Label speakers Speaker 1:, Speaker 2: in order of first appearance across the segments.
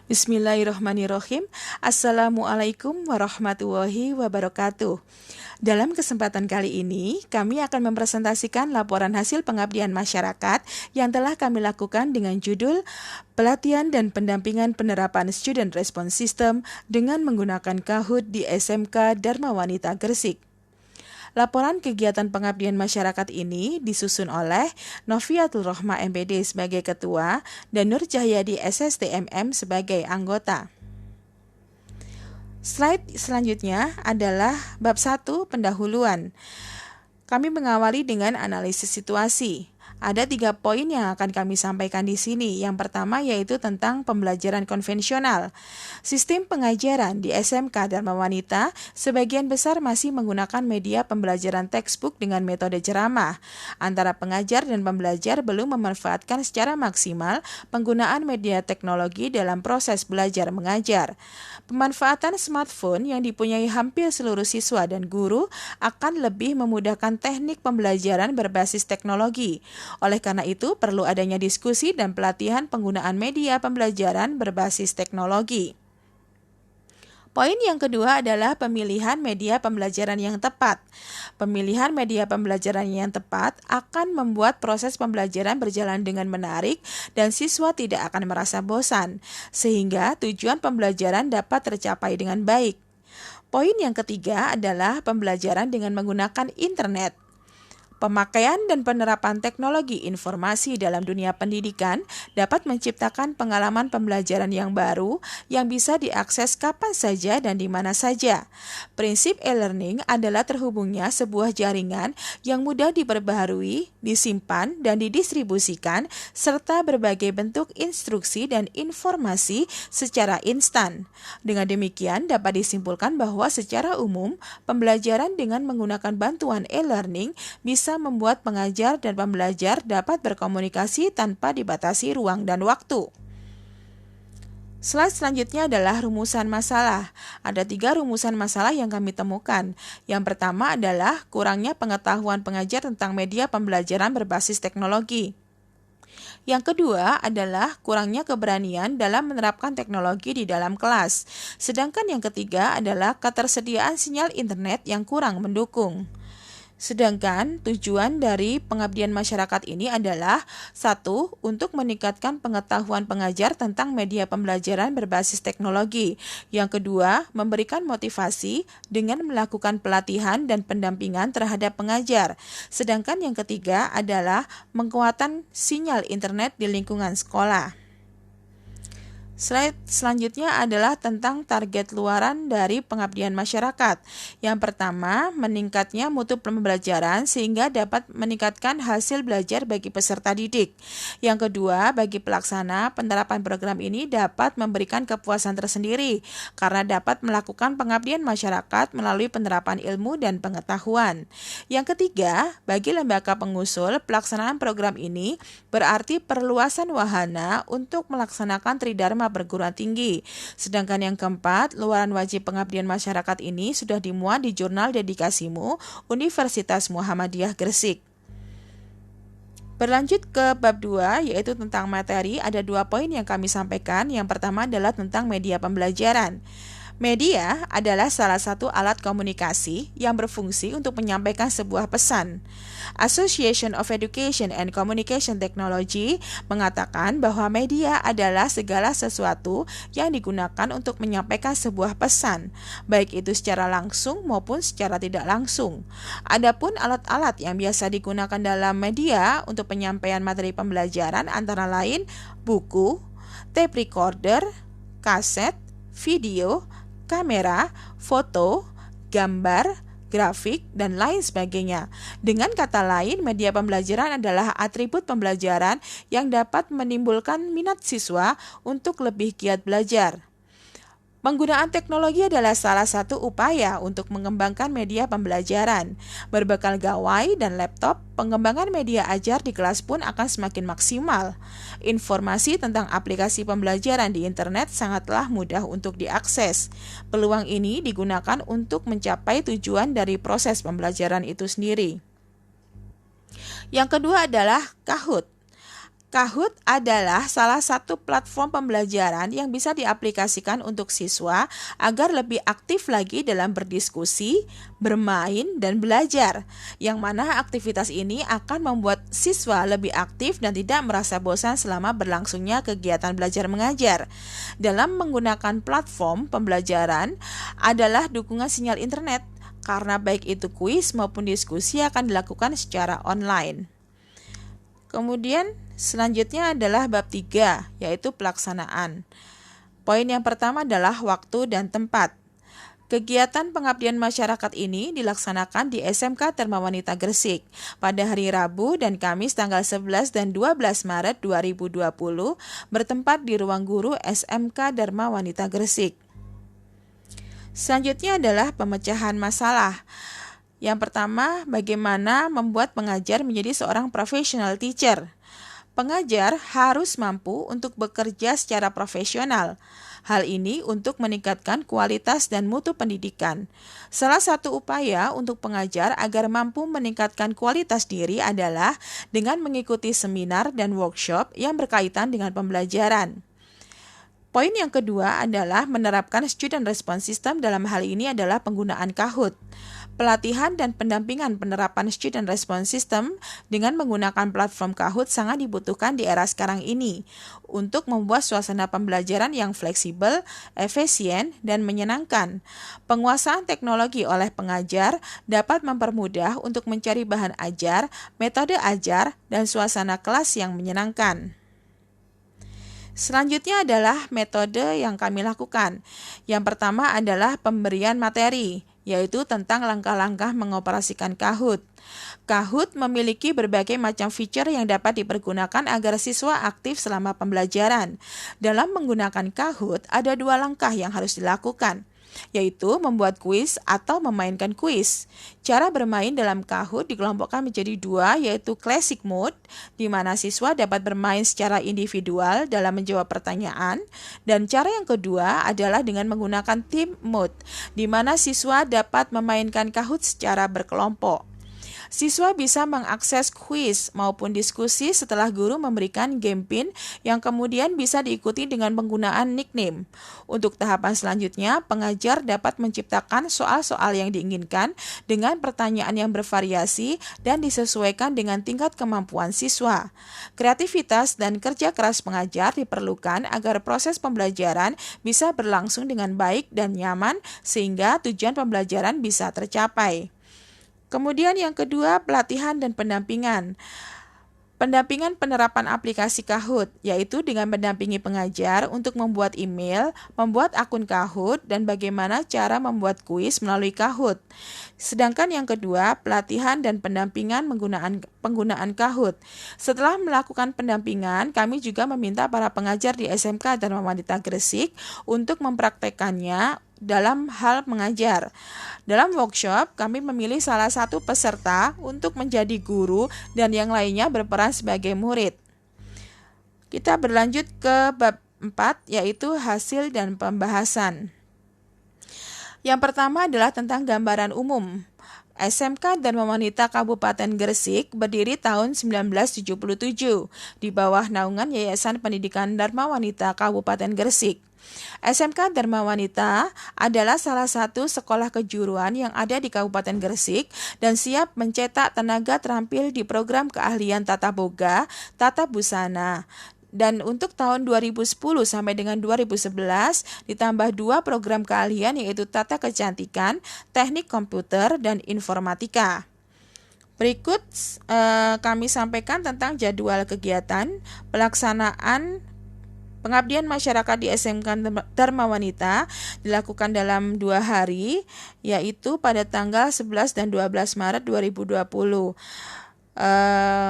Speaker 1: Bismillahirrahmanirrahim. Assalamualaikum warahmatullahi wabarakatuh. Dalam kesempatan kali ini, kami akan mempresentasikan laporan hasil pengabdian masyarakat yang telah kami lakukan dengan judul Pelatihan dan Pendampingan Penerapan Student Response System dengan menggunakan Kahoot di SMK Dharma Wanita Gresik. Laporan kegiatan pengabdian masyarakat ini disusun oleh Noviatul Rohma MPD sebagai ketua dan Nur Cahyadi SSTMM sebagai anggota. Slide selanjutnya adalah bab 1 pendahuluan. Kami mengawali dengan analisis situasi. Ada 3 poin yang akan kami sampaikan di sini. Yang pertama yaitu tentang pembelajaran konvensional. Sistem pengajaran di SMK Dharma Wanita sebagian besar masih menggunakan media pembelajaran textbook dengan metode ceramah. Antara pengajar dan pembelajar belum memanfaatkan secara maksimal penggunaan media teknologi dalam proses belajar mengajar. Pemanfaatan smartphone yang dipunyai hampir seluruh siswa dan guru akan lebih memudahkan teknik pembelajaran berbasis teknologi. Oleh karena itu, perlu adanya diskusi dan pelatihan penggunaan media pembelajaran berbasis teknologi. Poin yang kedua adalah pemilihan media pembelajaran yang tepat. Pemilihan media pembelajaran yang tepat akan membuat proses pembelajaran berjalan dengan menarik dan siswa tidak akan merasa bosan, sehingga tujuan pembelajaran dapat tercapai dengan baik. Poin yang ketiga adalah pembelajaran dengan menggunakan internet. Pemakaian dan penerapan teknologi informasi dalam dunia pendidikan dapat menciptakan pengalaman pembelajaran yang baru yang bisa diakses kapan saja dan di mana saja. Prinsip e-learning adalah terhubungnya sebuah jaringan yang mudah diperbaharui, disimpan, dan didistribusikan, serta berbagai bentuk instruksi dan informasi secara instan. Dengan demikian, dapat disimpulkan bahwa secara umum, pembelajaran dengan menggunakan bantuan e-learning bisa membuat pengajar dan pembelajar dapat berkomunikasi tanpa dibatasi ruang dan waktu. Slide selanjutnya adalah rumusan masalah. Ada 3 rumusan masalah yang kami temukan. Yang pertama adalah kurangnya pengetahuan pengajar tentang media pembelajaran berbasis teknologi. Yang kedua adalah kurangnya keberanian dalam menerapkan teknologi di dalam kelas. Sedangkan yang ketiga adalah ketersediaan sinyal internet yang kurang mendukung. Sedangkan tujuan dari pengabdian masyarakat ini adalah 1. Untuk meningkatkan pengetahuan pengajar tentang media pembelajaran berbasis teknologi. Yang kedua, memberikan motivasi dengan melakukan pelatihan dan pendampingan terhadap pengajar. Sedangkan yang ketiga adalah penguatan sinyal internet di lingkungan sekolah. Slide selanjutnya adalah tentang target luaran dari pengabdian masyarakat. Yang pertama, meningkatnya mutu pembelajaran sehingga dapat meningkatkan hasil belajar bagi peserta didik. Yang kedua, bagi pelaksana, penerapan program ini dapat memberikan kepuasan tersendiri karena dapat melakukan pengabdian masyarakat melalui penerapan ilmu dan pengetahuan. Yang ketiga, bagi lembaga pengusul, pelaksanaan program ini berarti perluasan wahana untuk melaksanakan tridharma perguruan tinggi. Sedangkan yang keempat, luaran wajib pengabdian masyarakat ini sudah dimuat di Jurnal Dedikasimu Universitas Muhammadiyah Gresik. Berlanjut ke bab 2, yaitu tentang materi, ada 2 poin yang kami sampaikan. Yang pertama adalah tentang media pembelajaran. Media adalah salah satu alat komunikasi yang berfungsi untuk menyampaikan sebuah pesan. Association of Education and Communication Technology mengatakan bahwa media adalah segala sesuatu yang digunakan untuk menyampaikan sebuah pesan, baik itu secara langsung maupun secara tidak langsung. Adapun alat-alat yang biasa digunakan dalam media untuk penyampaian materi pembelajaran antara lain buku, tape recorder, kaset, video, kamera, foto, gambar, grafik, dan lain sebagainya. Dengan kata lain, media pembelajaran adalah atribut pembelajaran yang dapat menimbulkan minat siswa untuk lebih giat belajar. Penggunaan teknologi adalah salah satu upaya untuk mengembangkan media pembelajaran. Berbekal gawai dan laptop, pengembangan media ajar di kelas pun akan semakin maksimal. Informasi tentang aplikasi pembelajaran di internet sangatlah mudah untuk diakses. Peluang ini digunakan untuk mencapai tujuan dari proses pembelajaran itu sendiri. Yang kedua adalah Kahoot. Kahoot adalah salah satu platform pembelajaran yang bisa diaplikasikan untuk siswa agar lebih aktif lagi dalam berdiskusi, bermain, dan belajar. Yang mana aktivitas ini akan membuat siswa lebih aktif dan tidak merasa bosan selama berlangsungnya kegiatan belajar mengajar. Dalam menggunakan platform pembelajaran adalah dukungan sinyal internet, karena baik itu kuis maupun diskusi akan dilakukan secara online. Kemudian selanjutnya adalah bab 3, yaitu pelaksanaan. Poin yang pertama adalah waktu dan tempat. Kegiatan pengabdian masyarakat ini dilaksanakan di SMK Dharma Wanita Gresik pada hari Rabu dan Kamis tanggal 11 dan 12 Maret 2020 bertempat di Ruang Guru SMK Dharma Wanita Gresik. Selanjutnya adalah pemecahan masalah. Yang pertama, bagaimana membuat pengajar menjadi seorang professional teacher. Pengajar harus mampu untuk bekerja secara profesional. Hal ini untuk meningkatkan kualitas dan mutu pendidikan. Salah satu upaya untuk pengajar agar mampu meningkatkan kualitas diri adalah dengan mengikuti seminar dan workshop yang berkaitan dengan pembelajaran. Poin yang kedua adalah menerapkan student response system. Dalam hal ini adalah penggunaan Kahoot. Pelatihan dan pendampingan penerapan student response system dengan menggunakan platform Kahoot sangat dibutuhkan di era sekarang ini untuk membuat suasana pembelajaran yang fleksibel, efisien, dan menyenangkan. Penguasaan teknologi oleh pengajar dapat mempermudah untuk mencari bahan ajar, metode ajar, dan suasana kelas yang menyenangkan. Selanjutnya adalah metode yang kami lakukan. Yang pertama adalah pemberian materi, yaitu tentang langkah-langkah mengoperasikan Kahoot. Kahoot memiliki berbagai macam fitur yang dapat dipergunakan agar siswa aktif selama pembelajaran. Dalam menggunakan Kahoot, ada 2 langkah yang harus dilakukan, yaitu membuat kuis atau memainkan kuis. Cara bermain dalam Kahoot dikelompokkan menjadi 2, yaitu Classic Mode, di mana siswa dapat bermain secara individual dalam menjawab pertanyaan, dan cara yang kedua adalah dengan menggunakan Team Mode, di mana siswa dapat memainkan Kahoot secara berkelompok. Siswa bisa mengakses kuis maupun diskusi setelah guru memberikan game pin yang kemudian bisa diikuti dengan penggunaan nickname. Untuk tahapan selanjutnya, pengajar dapat menciptakan soal-soal yang diinginkan dengan pertanyaan yang bervariasi dan disesuaikan dengan tingkat kemampuan siswa. Kreativitas dan kerja keras pengajar diperlukan agar proses pembelajaran bisa berlangsung dengan baik dan nyaman sehingga tujuan pembelajaran bisa tercapai. Kemudian yang kedua, pelatihan dan pendampingan. Pendampingan penerapan aplikasi Kahoot, yaitu dengan mendampingi pengajar untuk membuat email, membuat akun Kahoot, dan bagaimana cara membuat kuis melalui Kahoot. Sedangkan yang kedua, pelatihan dan pendampingan penggunaan Kahoot. Setelah melakukan pendampingan, kami juga meminta para pengajar di SMK Dharma Wanita Gresik untuk mempraktekannya dalam hal mengajar. Dalam workshop, kami memilih salah satu peserta untuk menjadi guru dan yang lainnya berperan sebagai murid. Kita berlanjut ke bab 4, yaitu hasil dan pembahasan. Yang pertama adalah tentang gambaran umum. SMK Dharma Wanita Kabupaten Gresik berdiri tahun 1977 di bawah naungan Yayasan Pendidikan Dharma Wanita Kabupaten Gresik. SMK Dharma Wanita adalah salah satu sekolah kejuruan yang ada di Kabupaten Gresik dan siap mencetak tenaga terampil di program keahlian tata boga, tata busana. Dan untuk tahun 2010 sampai dengan 2011 ditambah 2 program keahlian, yaitu tata kecantikan, teknik komputer, dan informatika. Berikut kami sampaikan tentang jadwal kegiatan pelaksanaan pengabdian masyarakat di SMK Dharma Wanita dilakukan dalam 2 hari, yaitu pada tanggal 11 dan 12 Maret 2020.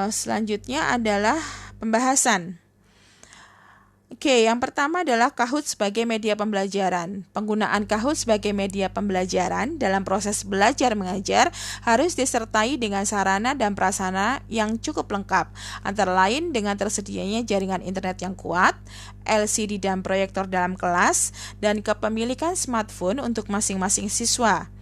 Speaker 1: Selanjutnya adalah pembahasan. Yang pertama adalah Kahoot sebagai media pembelajaran. Penggunaan Kahoot sebagai media pembelajaran dalam proses belajar mengajar harus disertai dengan sarana dan prasarana yang cukup lengkap, antara lain dengan tersedianya jaringan internet yang kuat, LCD dan proyektor dalam kelas, dan kepemilikan smartphone untuk masing-masing siswa.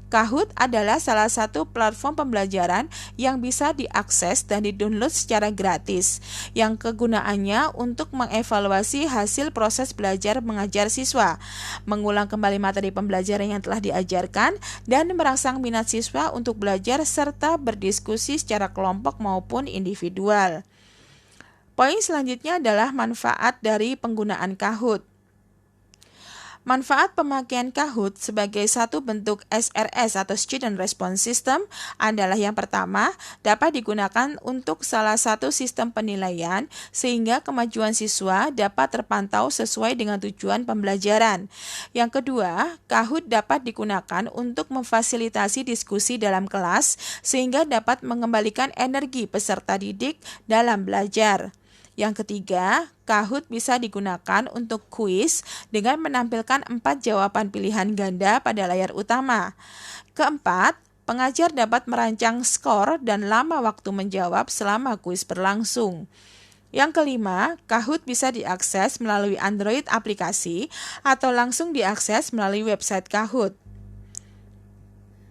Speaker 1: Kahoot adalah salah satu platform pembelajaran yang bisa diakses dan di-download secara gratis, yang kegunaannya untuk mengevaluasi hasil proses belajar mengajar siswa, mengulang kembali materi pembelajaran yang telah diajarkan, dan merangsang minat siswa untuk belajar serta berdiskusi secara kelompok maupun individual. Poin selanjutnya adalah manfaat dari penggunaan Kahoot. Manfaat pemakaian Kahoot sebagai satu bentuk SRS atau Student Response System adalah yang pertama, dapat digunakan untuk salah satu sistem penilaian sehingga kemajuan siswa dapat terpantau sesuai dengan tujuan pembelajaran. Yang kedua, Kahoot dapat digunakan untuk memfasilitasi diskusi dalam kelas sehingga dapat mengembalikan energi peserta didik dalam belajar. Yang ketiga, Kahoot bisa digunakan untuk kuis dengan menampilkan 4 jawaban pilihan ganda pada layar utama. Keempat, pengajar dapat merancang skor dan lama waktu menjawab selama kuis berlangsung. Yang kelima, Kahoot bisa diakses melalui Android aplikasi atau langsung diakses melalui website Kahoot.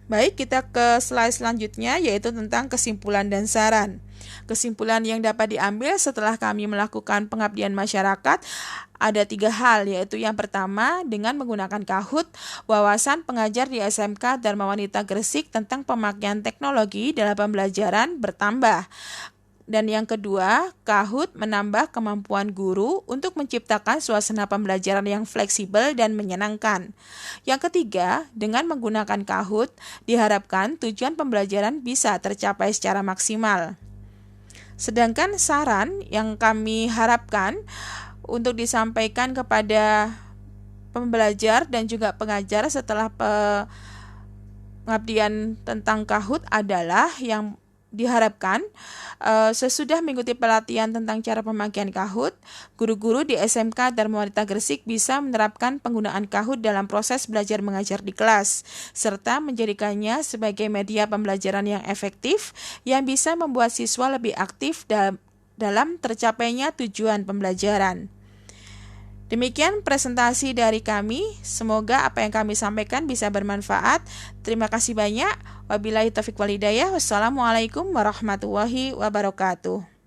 Speaker 1: Baik, kita ke slide selanjutnya yaitu tentang kesimpulan dan saran. Kesimpulan yang dapat diambil setelah kami melakukan pengabdian masyarakat ada 3 hal, yaitu yang pertama, dengan menggunakan Kahoot, wawasan pengajar di SMK Dharma Wanita Gresik tentang pemakaian teknologi dalam pembelajaran bertambah. Dan yang kedua, Kahoot menambah kemampuan guru untuk menciptakan suasana pembelajaran yang fleksibel dan menyenangkan. Yang ketiga, dengan menggunakan Kahoot, diharapkan tujuan pembelajaran bisa tercapai secara maksimal. Sedangkan saran yang kami harapkan untuk disampaikan kepada pembelajar dan juga pengajar setelah pengabdian tentang Kahoot adalah yang diharapkan sesudah mengikuti pelatihan tentang cara pemakaian Kahoot, guru-guru di SMK Dharma Wanita Gresik bisa menerapkan penggunaan Kahoot dalam proses belajar mengajar di kelas, serta menjadikannya sebagai media pembelajaran yang efektif yang bisa membuat siswa lebih aktif dalam tercapainya tujuan pembelajaran. Demikian presentasi dari kami, semoga apa yang kami sampaikan bisa bermanfaat. Terima kasih banyak. Wabillahi taufiq wal hidayah. Wassalamualaikum warahmatullahi wabarakatuh.